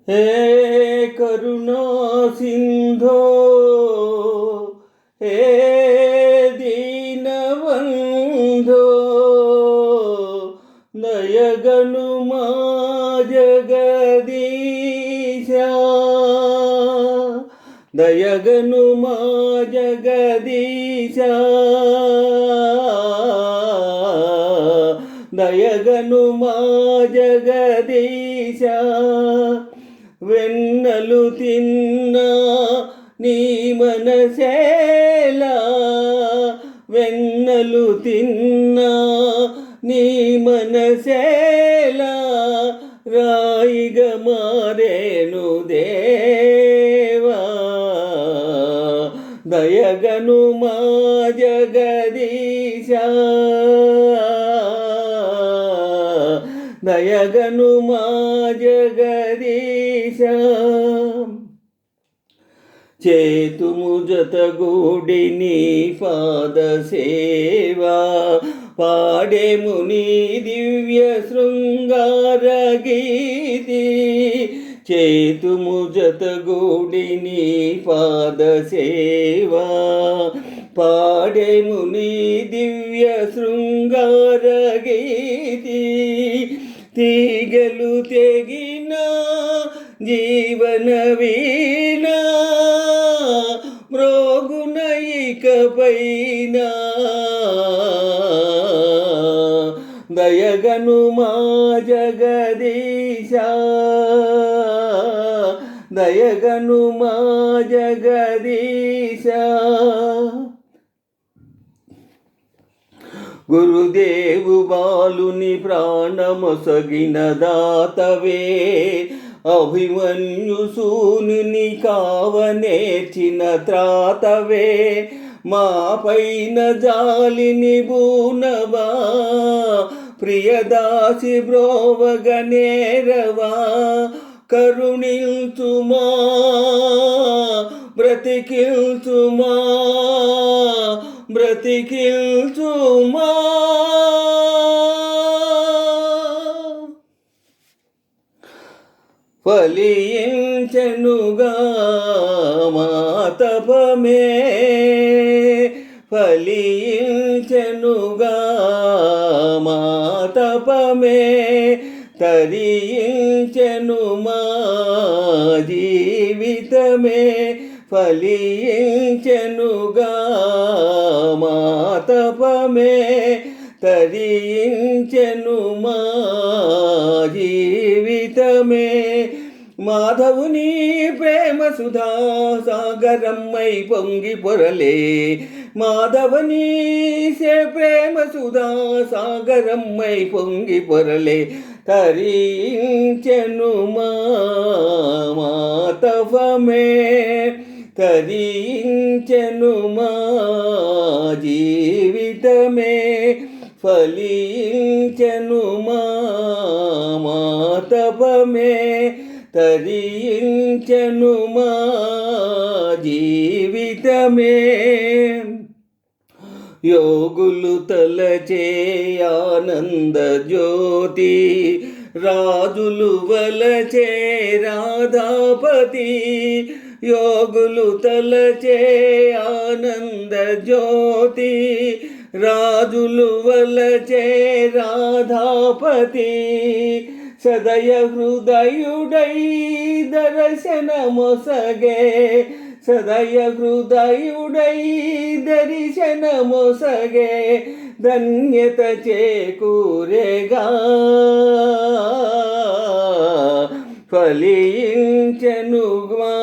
हे करुणा सिंधो हे दीनबंधो दयगनुमा जगदीशा दयगनुमा जगदीशा దయగనుమా జగదీశ వెన్నలు తిన్నా నీ మనసేలా వెన్నలు తిన్నా నీ మనసేలా రాయిగా మారేను దేవా దయగనుమా జగదీశ దయగనుమా జగదీశ చేతుము జతగూడి నీ పాద సేవా పాడేము నీ దివ్య శృంగార గీతి చేతుము జతగూడి నీ పాద సేవా పాడేము నీ దివ్య శృంగార గీతి తీగలు తెగిన జీవన వీణ మ్రోగున ఇకపైన దయగనుమా జగదీశ దయగనుమా జగదీశ గురుదేవు బాలుని ప్రాణమొసగిన దాతవే అభిమన్యు సూనుని కావనేర్చిన త్రాతవే మా పైన జాలిని బూనవా ప్రియదాసి బ్రోవగనేరవా కరుణిల్చుమా బ్రతికిల్చుమా బ్రతికిల్చుమా ఫలించెనుగా మా తపమే ఫలించెనుగా మా తపమే తరించెను మా జీవితమే ఫలించెనుగా మా తపమే తరించెను మా జీవితమే మాధవుని ప్రేమ సుధా సాగరమ్మై పొంగి పొరలే మాధవని ప్రేమ సుధా సాగరమ్మై పొంగి పొరలే తరించెను మా తపమే తరించెను మా జీవితమే ఫలించెను మా తపమే తరించెను మా జీవితమే యోగులు తలచే ఆనంద జ్యోతి రాజులు వలచే రాధాపతి యోగులు తలచే ఆనంద జ్యోతి రాజులు వలచే రాధాపతి సదయ హృదయుడై దర్శనమొసగే సదయ హృదయుడై దర్శనమొసగే ధన్యత చేకూరేగా ఫలించెను మా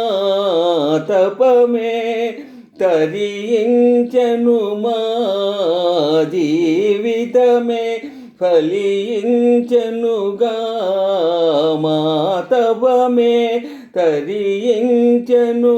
తపమే తరించెను మా జీవితమే ఫలించెనుగా మా తపమే తరించెను